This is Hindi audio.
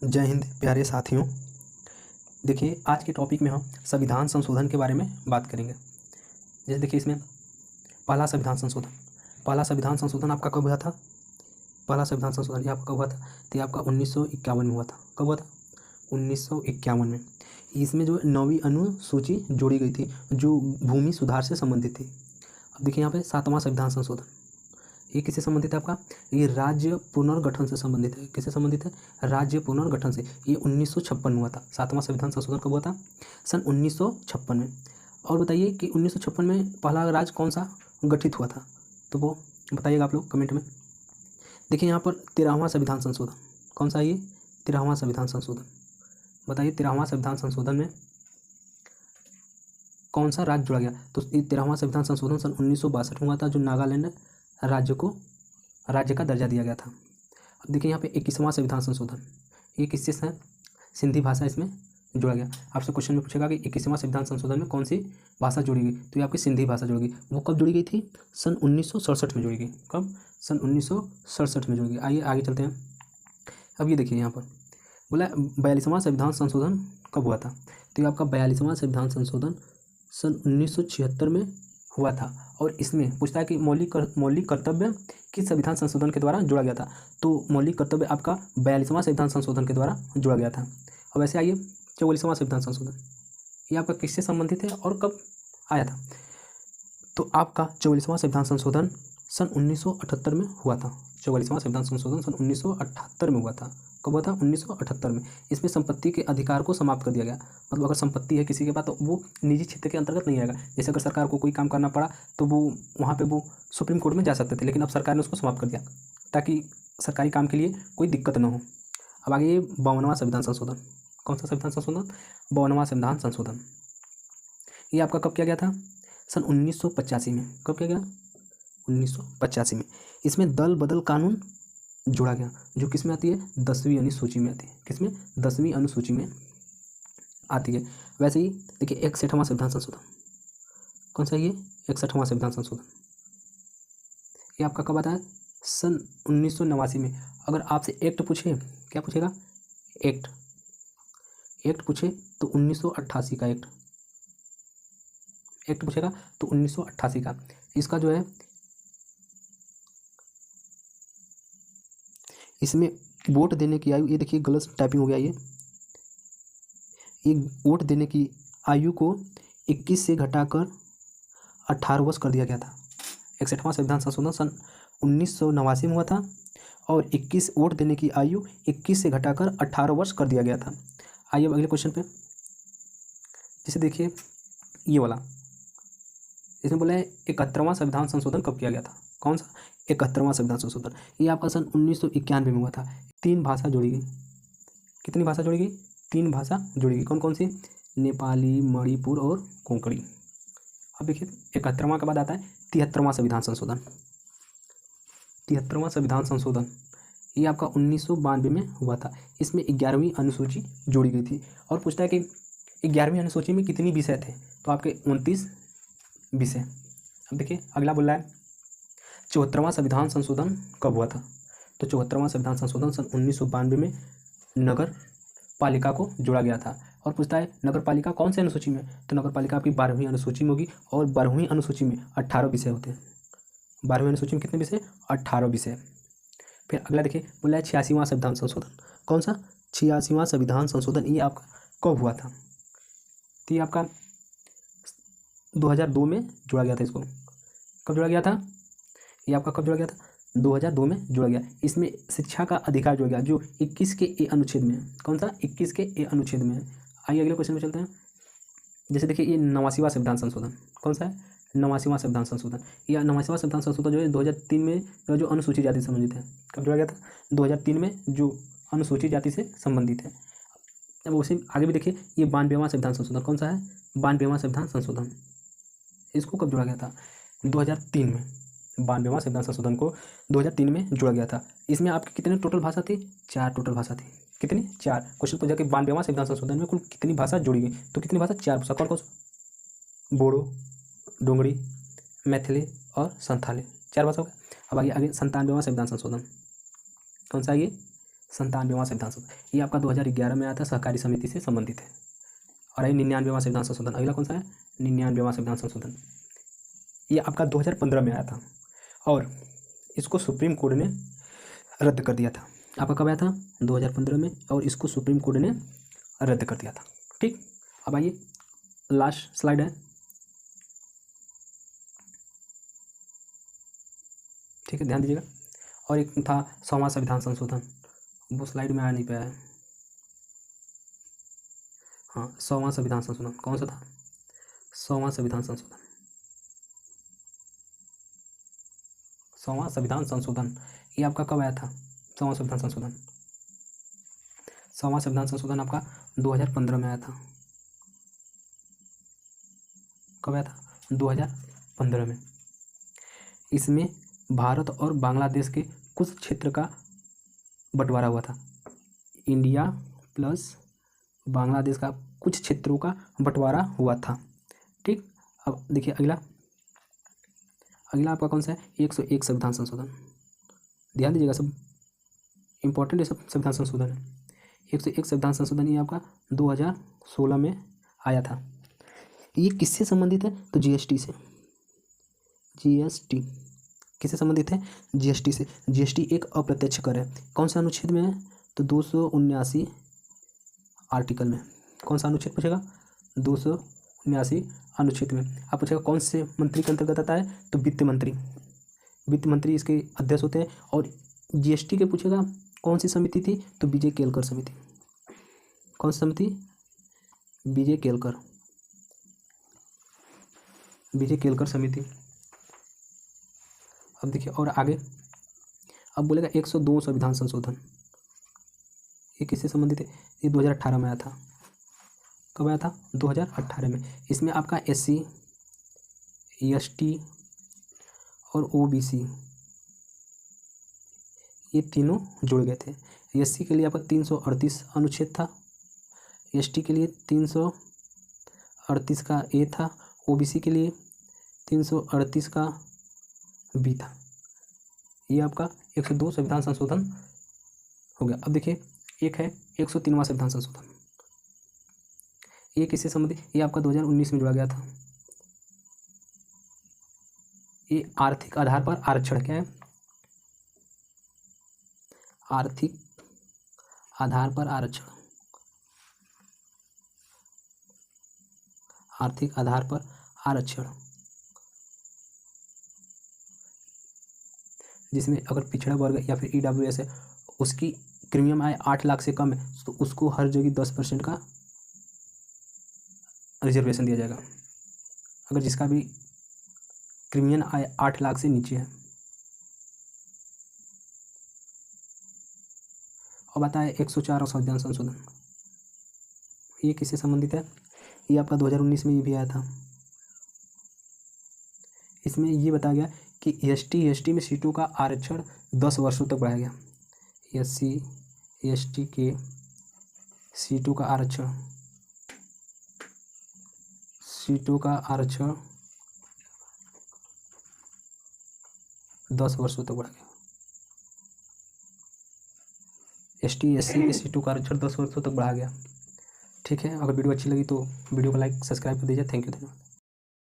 जय हिंद प्यारे साथियों। देखिए, आज के टॉपिक में हम संविधान संशोधन के बारे में बात करेंगे। जैसे देखिए, इसमें पहला संविधान संशोधन आपका कब हुआ था? पहला संविधान संशोधन ये आपका कब हुआ था? तो ये आपका 1951 में हुआ था। कब हुआ था? 1951 में। इसमें जो 9वीं अनुसूची जोड़ी गई थी जो भूमि सुधार से संबंधित थी। अब देखिए यहाँ पे 7वां संविधान संशोधन, ये किससे संबंधित है आपका? ये राज्य पुनर्गठन से संबंधित है। किससे संबंधित है? राज्य पुनर्गठन से। ये 1956 में हुआ था। 7वां संविधान संशोधन कब हुआ था? सन 1956 में। और बताइए कि 1956 में पहला राज्य कौन सा गठित हुआ था? तो वो बताइएगा आप लोग कमेंट में। देखिए यहाँ पर 13वां संविधान संशोधन कौन सा है? ये 13वां संविधान संशोधन। बताइए 13वां संविधान संशोधन में कौन सा राज्य जुड़ा गया? तो ये 13वां संविधान संशोधन सन 1962 में हुआ था, जो नागालैंड राज्य को राज्य का दर्जा दिया गया था। अब देखिए यहाँ पे 21वां संविधान संशोधन, ये किससे है? सिंधी भाषा इसमें जोड़ा गया। आपसे क्वेश्चन में पूछेगा कि 21वां संविधान संशोधन में कौन सी भाषा जोड़ी गई? तो ये आपकी सिंधी भाषा जोड़ी गई। वो कब जोड़ी गई थी? सन 1967 में जोड़ी गई। कब? सन 1967 में जोड़ी गई। आइए आगे चलते हैं। अब ये देखिए यहाँ पर बोला 42वां संविधान संशोधन कब हुआ था? तो ये आपका 42वां संविधान संशोधन सन 1976 में हुआ था। और इसमें पूछता है कि मौलिक कर्तव्य किस संविधान संशोधन के द्वारा जोड़ा गया था? तो मौलिक कर्तव्य आपका 42वां संविधान संशोधन के द्वारा जोड़ा गया था। अब वैसे आइए 44वां संविधान संशोधन, ये आपका किससे संबंधित है और कब आया था? तो आपका 44वां संविधान संशोधन सन 1978 में हुआ था। 44वां संविधान संशोधन सन 1978 में हुआ था। कब हुआ था? 1978 में। इसमें संपत्ति के अधिकार को समाप्त कर दिया गया। मतलब अगर संपत्ति है किसी के पास तो वो निजी क्षेत्र के अंतर्गत नहीं आएगा। जैसे अगर सरकार को कोई काम करना पड़ा तो वो वहाँ पे वो सुप्रीम कोर्ट में जा सकते थे, लेकिन अब सरकार ने उसको समाप्त कर दिया ताकि सरकारी काम के लिए कोई दिक्कत न हो। अब आगे 52वां संविधान संशोधन, कौन सा संविधान संशोधन? 52वां संविधान संशोधन। ये आपका कब किया गया था? सन 1985 में। कब किया गया? 1985 में। इसमें दल बदल कानून जोड़ा गया, जो किस में आती है? 10वीं अनुसूची में आती है। किसमें? 10वीं अनुसूची में आती है। वैसे ही देखिए 61वां संविधान संशोधन, कौन सा? ये 61वां संविधान संशोधन, ये आपका कब आता है? सन 1989 में। अगर आपसे एक्ट पूछे, क्या पूछेगा? एक्ट पूछे तो 1988 का एक्ट पूछेगा तो 1988 का। इसका जो है इसमें वोट देने की आयु, ये देखिए गलत टाइपिंग हो गया। ये वोट देने की आयु को 21 से घटाकर 18 वर्ष कर दिया गया था। 61वां संविधान संशोधन सन 1989 में हुआ था और 21 वोट देने की आयु 21 से घटाकर 18 वर्ष कर दिया गया था। आइए अब अगले क्वेश्चन पे। जैसे देखिए ये वाला, इसमें बोला है 71वां संविधान संशोधन कब किया गया था? कौन सा? 71वां संविधान संशोधन, ये आपका सन 1991 में हुआ था। 3 भाषा जोड़ी गई। कितनी भाषा जोड़ी गई? 3 भाषा जोड़ी गई। कौन कौन सी? नेपाली, मणिपुर और कोंकणी। अब देखिए 71वां के बाद आता है 73वां संविधान संशोधन। 73वां संविधान संशोधन ये आपका 1992 में हुआ था। इसमें 11वीं अनुसूची जोड़ी गई थी। और पूछता है कि 11वीं अनुसूची में कितनी विषय थे? तो आपके 29 विषय। अब देखिए अगला बोल रहा है 74वां संविधान संशोधन कब हुआ था? तो 74वां संविधान संशोधन सन 1992 में नगर पालिका को जोड़ा गया था। और पूछता है नगर पालिका कौन से अनुसूची में? तो नगर पालिका आपकी 12वीं अनुसूची में होगी। और 12वीं अनुसूची में 18 विषय होते हैं। 12वीं अनुसूची में कितने विषय? 18 विषय। फिर अगला देखिए बोला है 86वां संविधान संशोधन। कौन सा? 86वां संविधान संशोधन, ये आपका कब हुआ था? तो ये आपका 2002 में जोड़ा गया था। इसको कब जोड़ा गया था? ये आपका कब जोड़ा गया था? 2002 में जोड़ा गया। इसमें शिक्षा का अधिकार जोड़ा गया, जो 21 के ए अनुच्छेद में है। कौन सा? 21 के ए अनुच्छेद में है। आइए अगले क्वेश्चन में चलते हैं। जैसे देखिए ये 89वां संविधान संशोधन, कौन सा है? 89वां संविधान संशोधन। या 89वां संविधान संशोधन जो है 2003 में जो अनुसूचित जाति से संबंधित है। कब जोड़ा गया था? 2003 में, जो अनुसूचित जाति से संबंधित है। अब उसी आगे भी देखिए ये 92वां संविधान संशोधन, कौन सा है? 92वां संविधान संशोधन, इसको कब जोड़ा गया था? 2003 में। 92वां संविधान संशोधन को 2003 में जोड़ा गया था। इसमें आपकी कितनी टोटल भाषा थी? 4 टोटल भाषा थी। कितनी? 4। क्वेश्चन पूछा कि 92वां संविधान संशोधन में कुल कितनी भाषा जोड़ी गई? तो कितनी भाषा? 4 भाषा। कौन कौन? बोडो, डोंगरी, मैथिली और संथाली, 4 भाषा हो गया। अब आगे 97वां संविधान संशोधन, कौन सा? ये 97वां संविधान संशोधन, ये आपका 2011 में आया था, सहकारी समिति से संबंधित है। और ये 99वां संविधान संशोधन, अगला कौन सा है? 99वां संविधान संशोधन, ये आपका 2015 में आया था और इसको सुप्रीम कोर्ट ने रद्द कर दिया था। आपका कब आया था? 2015 में, और इसको सुप्रीम कोर्ट ने रद्द कर दिया था। ठीक, अब आइए लास्ट स्लाइड है। ठीक है, ध्यान दीजिएगा। और एक था 100वां संविधान संशोधन, वो स्लाइड में आ नहीं पाया है। हाँ, 100वां संविधान संशोधन कौन सा था? 100वां संविधान संशोधन, 100वां संविधान संशोधन, ये आपका कब आया था? 100वां संविधान संशोधन, 100वां संविधान संशोधन आपका 2015 में आया था। कब आया था? 2015 में। इसमें भारत और बांग्लादेश के कुछ क्षेत्र का बंटवारा हुआ था। इंडिया प्लस बांग्लादेश का कुछ क्षेत्रों का बंटवारा हुआ था। ठीक, अब देखिए अगला आपका कौन सा है? 101 संविधान संशोधन, ध्यान दीजिएगा, सब इंपॉर्टेंट है, सब संविधान संशोधन है। 101 संविधान संशोधन ये आपका 2016 में आया था। ये किससे संबंधित है? तो जीएसटी से। जीएसटी किससे संबंधित है? जीएसटी से। जीएसटी एक अप्रत्यक्ष कर है। कौन सा अनुच्छेद में है? तो 279 आर्टिकल में। कौन सा अनुच्छेद पूछेगा? 279 अनुच्छेद में। आप पूछेगा कौन से मंत्री के अंतर्गत आता है? तो वित्त मंत्री। वित्त मंत्री इसके अध्यक्ष होते हैं। और जीएसटी के पूछेगा कौन सी समिति थी? तो विजय केलकर समिति। कौन सी समिति? विजय केलकर, विजय केलकर समिति। अब देखिए और आगे, अब बोलेगा 102 संविधान संशोधन, ये किससे संबंधित है? ये 2018 में आया था। कब आया था? 2018 में। इसमें आपका SC, ST और OBC ये तीनों जुड़ गए थे। SC के लिए आपका 338 अनुच्छेद था, ST के लिए 338 का A था, OBC के लिए 338 का B था। ये आपका 102 संविधान संशोधन हो गया। अब देखिए एक है 103वां संविधान संशोधन, ये किससे संबंधित? ये आपका 2019 में जोड़ा गया था। ये आर्थिक आधार पर आरक्षण, क्या है? आर्थिक आधार पर आरक्षण, आर्थिक आधार पर आरक्षण, जिसमें अगर पिछड़ा वर्ग या फिर EWS है, उसकी प्रीमियम आय 8 लाख से कम है तो उसको हर जगह 10% का रिजर्वेशन दिया जाएगा, अगर जिसका भी प्रीमियम आय 8 लाख से नीचे है। और बताए 104 संविधान संशोधन, ये किससे संबंधित है? ये आपका 2019 में ये भी आया था। इसमें ये बताया गया कि ST में सीटों का आरक्षण 10 वर्षों तक बढ़ाया गया। SC ST के सीटों का आरक्षण 10 वर्षों तक बढ़ा गया। ST SC के सीटों का आरक्षण 10 वर्षों तक बढ़ा गया। ठीक है, अगर वीडियो अच्छी लगी तो वीडियो को लाइक सब्सक्राइब कर दीजिए। थैंक यू, धन्यवाद।